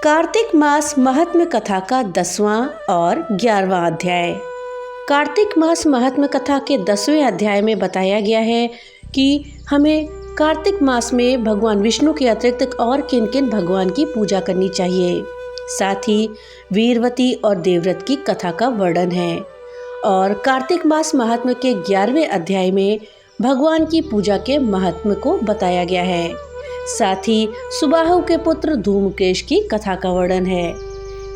कार्तिक मास महात्म्य कथा का 10वां और 11वां अध्याय। कार्तिक मास महात्म्य कथा के 10वें अध्याय में बताया गया है कि हमें कार्तिक मास में भगवान विष्णु के अतिरिक्त और किन किन भगवान की पूजा करनी चाहिए। साथ ही वीरवती और देवव्रत की कथा का वर्णन है। और कार्तिक मास महात्म्य के 11वें अध्याय में भगवान की पूजा के महत्व को बताया गया है। साथ ही सुबाहु के पुत्र धूमकेश की कथा का वर्णन है।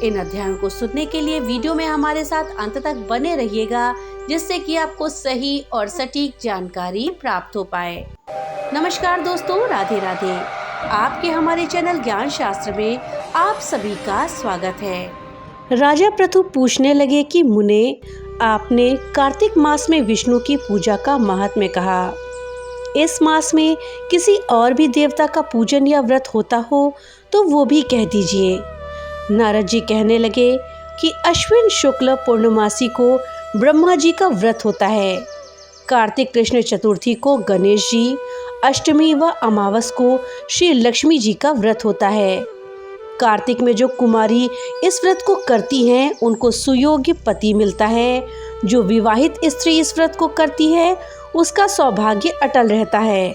इन अध्यायों को सुनने के लिए वीडियो में हमारे साथ अंत तक बने रहिएगा, जिससे कि आपको सही और सटीक जानकारी प्राप्त हो पाए। नमस्कार दोस्तों, राधे राधे। आपके हमारे चैनल ज्ञान शास्त्र में आप सभी का स्वागत है। राजा पृथु पूछने लगे कि मुने, आपने कार्तिक मास में विष्णु की पूजा का महात्म्य कहा। इस मास में किसी और भी देवता का पूजन या व्रत होता हो तो वो भी कह दीजिए। नारद जी कहने लगे कि अश्विन शुक्ल पूर्णमासी को ब्रह्मा जी का व्रत होता है। कार्तिक कृष्ण चतुर्थी को गणेश जी, अष्टमी व अमावस को श्री लक्ष्मी जी का व्रत होता है। कार्तिक में जो कुमारी इस व्रत को करती हैं उनको सुयोग्य पति मिलता है। जो विवाहित स्त्री इस व्रत को करती है उसका सौभाग्य अटल रहता है।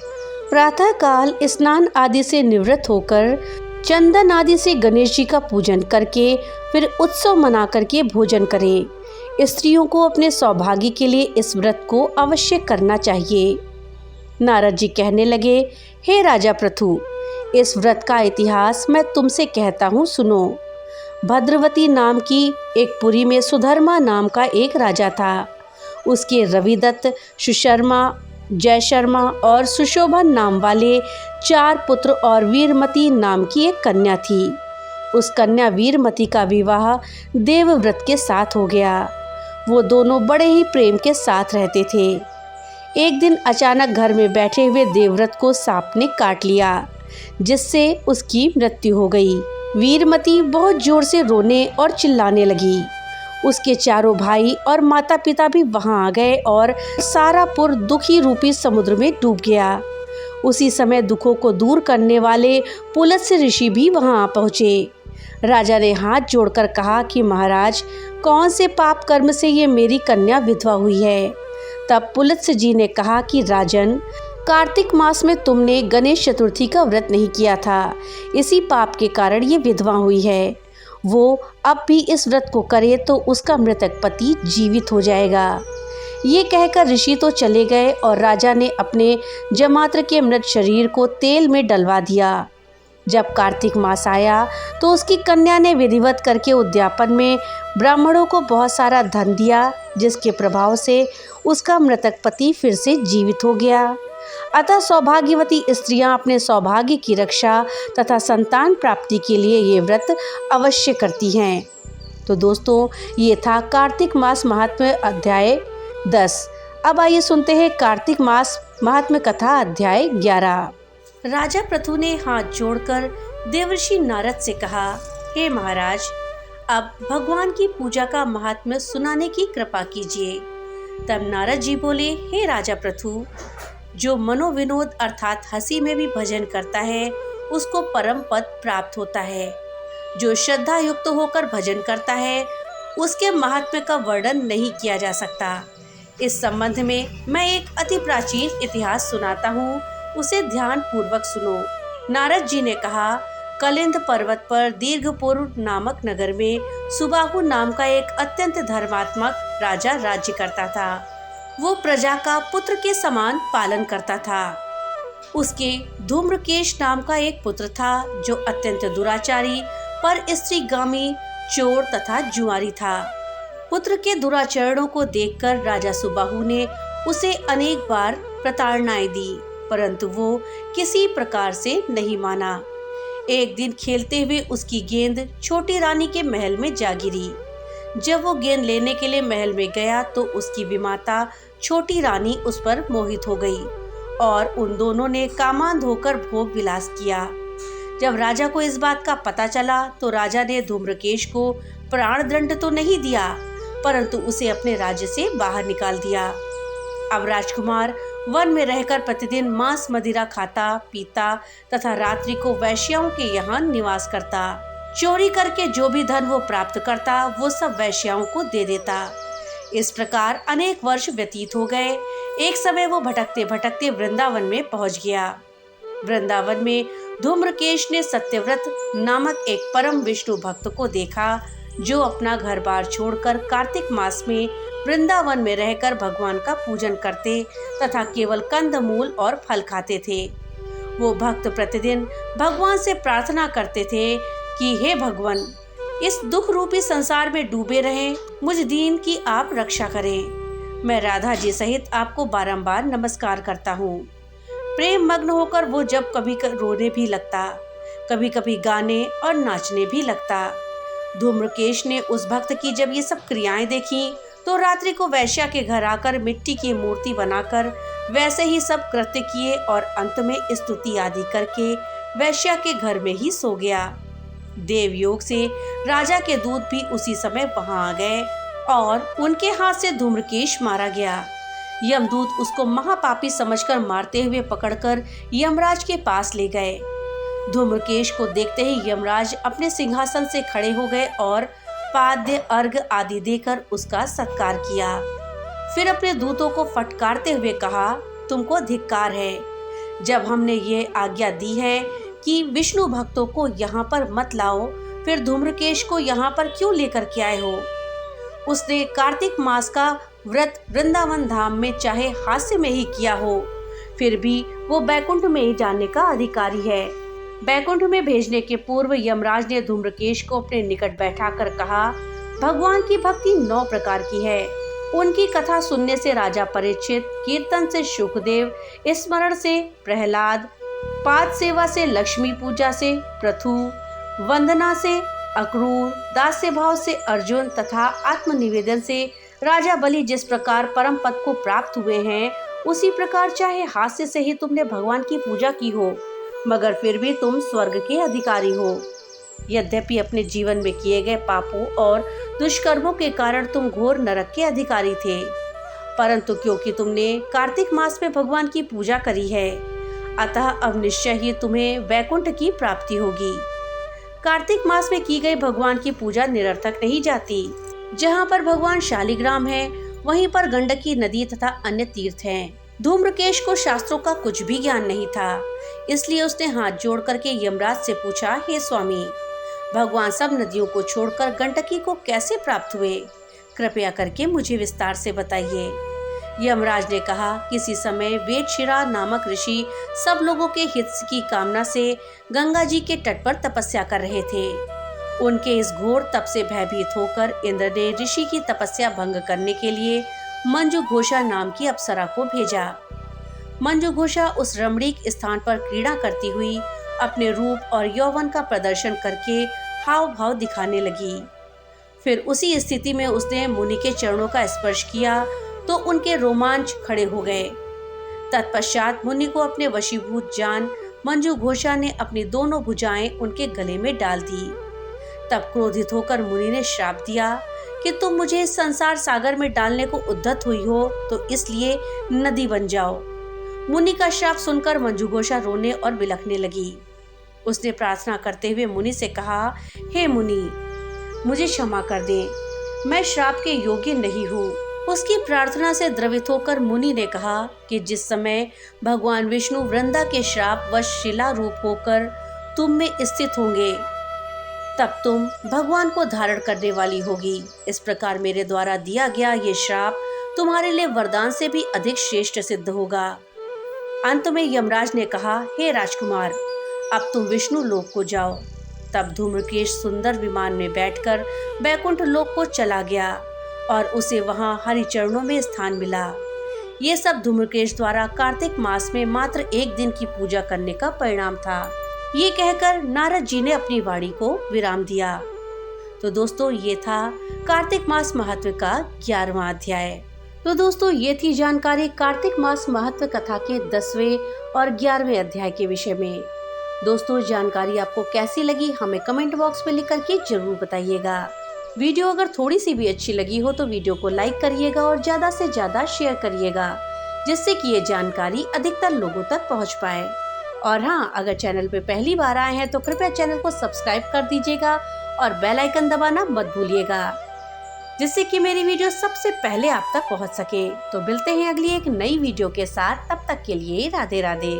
प्रातः काल स्नान आदि से निवृत्त होकर चंदन आदि से गणेश जी का पूजन करके फिर उत्सव मना करके भोजन करें। स्त्रियों को अपने सौभाग्य के लिए इस व्रत को अवश्य करना चाहिए। नारद जी कहने लगे, हे राजा पृथु, इस व्रत का इतिहास मैं तुमसे कहता हूँ, सुनो। भद्रवती नाम की एक पुरी में सुधर्मा नाम का एक राजा था। उसके रविदत्त, सुशर्मा, जयशर्मा और सुशोभन नाम वाले 4 पुत्र और वीरमती नाम की एक कन्या थी। उस कन्या वीरमती का विवाह देवव्रत के साथ हो गया। वो दोनों बड़े ही प्रेम के साथ रहते थे। एक दिन अचानक घर में बैठे हुए देवव्रत को सांप ने काट लिया, जिससे उसकी मृत्यु हो गई। वीरमती बहुत जोर से रोने और चिल्लाने लगी। उसके चारों भाई और माता पिता भी वहां आ गए और सारा पुर दुखी रूपी समुद्र में डूब गया। उसी समय दुखों को दूर करने वाले पुलत्स्य ऋषि भी वहां आ पहुँचे। राजा ने हाथ जोड़कर कहा कि महाराज, कौन से पाप कर्म से ये मेरी कन्या विधवा हुई है। तब पुलत्स्य जी ने कहा कि राजन, कार्तिक मास में तुमने गणेश चतुर्थी का व्रत नहीं किया था, इसी पाप के कारण ये विधवा हुई है। वो अब भी इस व्रत को करे तो उसका मृतक पति जीवित हो जाएगा। ये कहकर ऋषि तो चले गए और राजा ने अपने जमात्र के मृत शरीर को तेल में डलवा दिया। जब कार्तिक मास आया तो उसकी कन्या ने विधिवत करके उद्यापन में ब्राह्मणों को बहुत सारा धन दिया, जिसके प्रभाव से उसका मृतक पति फिर से जीवित हो गया। अतः सौभाग्यवती स्त्रियां अपने सौभाग्य की रक्षा तथा संतान प्राप्ति के लिए ये व्रत अवश्य करती हैं। तो दोस्तों, ये था कार्तिक मास महात्म्य अध्याय 10। अब आइए सुनते हैं कार्तिक मास महात्म्य कथा अध्याय 11। राजा पृथु ने हाथ जोड़कर देवर्षि नारद से कहा, हे महाराज, अब भगवान की पूजा का महात्म्य सुनाने की कृपा कीजिए। तब नारद जी बोले, हे राजा पृथु, जो मनोविनोद अर्थात हंसी में भी भजन करता है उसको परम पद प्राप्त होता है। जो श्रद्धा युक्त होकर भजन करता है उसके महात्म्य का वर्णन नहीं किया जा सकता। इस संबंध में मैं एक अति प्राचीन इतिहास सुनाता हूँ, उसे ध्यान पूर्वक सुनो। नारद जी ने कहा, कलिंद पर्वत पर दीर्घपुर नामक नगर में सुबाहु नाम का एक अत्यंत धर्मात्मक राजा राज्य करता था। वो प्रजा का पुत्र के समान पालन करता था। उसके धूम्रकेश नाम का एक पुत्र था, जो अत्यंत दुराचारी, पर स्त्रीगामी, चोर तथा जुआरी था। पुत्र के दुराचरणों को देखकर राजा सुबाहु ने उसे अनेक बार प्रताड़नाएं दी, परंतु वो किसी प्रकार से नहीं माना। एक दिन खेलते हुए उसकी गेंद छोटी रानी के महल में जा गिरी। जब वो गेंद लेने के लिए महल में गया तो उसकी विमाता छोटी रानी उस पर मोहित हो गई और उन दोनों ने कामांध होकर भोग विलास किया। जब राजा को इस बात का पता चला तो राजा ने धूम्रकेश को प्राण दंड तो नहीं दिया, परंतु उसे अपने राज्य से बाहर निकाल दिया। अब राजकुमार वन में रहकर प्रतिदिन मांस मदिरा खाता पीता तथा रात्रि को वैश्याओं के यहाँ निवास करता। चोरी करके जो भी धन वो प्राप्त करता वो सब वेश्याओं को दे देता। इस प्रकार अनेक वर्ष व्यतीत हो गए। एक समय वो भटकते भटकते वृंदावन में पहुंच गया। वृंदावन में धूम्रकेश ने सत्यव्रत नामक एक परम विष्णु भक्त को देखा, जो अपना घर बार छोड़कर कार्तिक मास में वृंदावन में रहकर भगवान का पूजन करते तथा केवल कंदमूल और फल खाते थे। वो भक्त प्रतिदिन भगवान से प्रार्थना करते थे कि हे भगवान, इस दुख रूपी संसार में डूबे रहें, मुझ दीन की आप रक्षा करें। मैं राधा जी सहित आपको बारंबार नमस्कार करता हूँ। प्रेम मग्न होकर वो जब कभी रोने भी लगता, कभी कभी गाने और नाचने भी लगता। धूम्रकेश ने उस भक्त की जब ये सब क्रियाएं देखी तो रात्रि को वैश्या के घर आकर मिट्टी की मूर्ति बनाकर वैसे ही सब कृत्य किए और अंत में स्तुति आदि करके वैश्या के घर में ही सो गया। देवयोग से राजा के दूत भी उसी समय वहां आ गए और उनके हाथ से धूम्रकेश मारा गया। यमदूत उसको महापापी समझकर मारते हुए पकड़कर यमराज के पास ले गए। धूम्रकेश को देखते ही यमराज अपने सिंहासन से खड़े हो गए और पाद्य अर्घ आदि देकर उसका सत्कार किया। फिर अपने दूतों को फटकारते हुए कहा, तुमको धिक्कार है। जब हमने ये आज्ञा दी है कि विष्णु भक्तों को यहाँ पर मत लाओ, फिर धूम्रकेश को यहाँ पर क्यों लेकर के आए हो? उसने कार्तिक मास का व्रत वृंदावन धाम में चाहे हास्य में ही किया हो, फिर भी वो बैकुंठ में ही जाने का अधिकारी है। बैकुंठ में भेजने के पूर्व यमराज ने धूम्रकेश को अपने निकट बैठाकर कहा, भगवान की भक्ति 9 प्रकार की है। उनकी कथा सुनने से राजा परीक्षित, कीर्तन से शुकदेव, स्मरण से प्रहलाद, पाद सेवा से लक्ष्मी पूजा से पृथु, वंदना से अक्रूर, दास्य भाव से अर्जुन तथा आत्मनिवेदन से राजा बलि जिस प्रकार परम पद को प्राप्त हुए हैं, उसी प्रकार चाहे हास्य से ही तुमने भगवान की पूजा की हो, मगर फिर भी तुम स्वर्ग के अधिकारी हो। यद्यपि अपने जीवन में किए गए पापों और दुष्कर्मों के कारण तुम घोर नरक के अधिकारी थे, परंतु क्योंकि तुमने कार्तिक मास में भगवान की पूजा करी है, अतः अब निश्चय ही तुम्हें वैकुंठ की प्राप्ति होगी। कार्तिक मास में की गई भगवान की पूजा निरर्थक नहीं जाती। जहाँ पर भगवान शालिग्राम है, वहीं पर गंडकी नदी तथा अन्य तीर्थ हैं। धूम्रकेश को शास्त्रों का कुछ भी ज्ञान नहीं था, इसलिए उसने हाथ जोड़ करके यमराज से पूछा, हे स्वामी, भगवान सब नदियों को छोड़कर गंडकी को कैसे प्राप्त हुए? कृपया करके मुझे विस्तार से बताइए। यमराज ने कहा, किसी समय वेदशिरा नामक ऋषि सब लोगों के हित की कामना से गंगा जी के तट पर तपस्या कर रहे थे। उनके इस घोर तप से भयभीत होकर इंद्र ने ऋषि की तपस्या भंग करने के लिए मंजू घोषा नाम की अप्सरा को भेजा। मंजू घोषा उस रमणीक स्थान पर क्रीड़ा करती हुई अपने रूप और यौवन का प्रदर्शन करके हाव भाव दिखाने लगी। फिर उसी स्थिति में उसने मुनि के चरणों का स्पर्श किया तो उनके रोमांच खड़े हो गए। तत्पश्चात मुनि को अपने वशीभूत जान मंजू घोषा ने अपनी दोनों भुजाएं उनके गले में डाल दी। तब क्रोधित होकर मुनि ने श्राप दिया कि तुम मुझे इस संसार सागर में डालने को उद्यत हुई हो, तो इसलिए नदी बन जाओ। मुनि का श्राप सुनकर मंजू घोषा रोने और बिलखने लगी। उसने प्रार्थना करते हुए मुनि से कहा, हे मुनि, मुझे क्षमा कर दें, मैं श्राप के योग्य नहीं हूँ। उसकी प्रार्थना से द्रवित होकर मुनि ने कहा कि जिस समय भगवान विष्णु वृंदा के श्राप व शिला रूप होकर तुम में स्थित होंगे, तब तुम भगवान को धारण करने वाली होगी। इस प्रकार मेरे द्वारा दिया गया ये श्राप तुम्हारे लिए वरदान से भी अधिक श्रेष्ठ सिद्ध होगा। अंत में यमराज ने कहा, हे राजकुमार, अब तुम विष्णु लोक को जाओ। तब धूम्रकेश सुंदर विमान में बैठकर बैकुंठ लोक को चला गया और उसे वहां हरि चरणों में स्थान मिला। ये सब धूम्रकेश द्वारा कार्तिक मास में मात्र एक दिन की पूजा करने का परिणाम था। ये कहकर नारद जी ने अपनी वाणी को विराम दिया। तो दोस्तों, ये था कार्तिक मास महत्व का 11वां अध्याय। तो दोस्तों, ये थी जानकारी कार्तिक मास महत्व कथा के 10वें और 11वें अध्याय के विषय में। दोस्तों, जानकारी आपको कैसी लगी हमें कमेंट बॉक्स में लिख करके जरूर बताइएगा। वीडियो अगर थोड़ी सी भी अच्छी लगी हो तो वीडियो को लाइक करिएगा और ज़्यादा से ज़्यादा शेयर करिएगा, जिससे कि ये जानकारी अधिकतर लोगों तक पहुंच पाए। और हाँ, अगर चैनल पे पहली बार आए हैं तो कृपया चैनल को सब्सक्राइब कर दीजिएगा और बेल आइकन दबाना मत भूलिएगा, जिससे कि मेरी वीडियो सबसे पहले आप तक पहुंच सके। तो मिलते हैं अगली एक नई वीडियो के साथ, तब तक के लिए राधे राधे।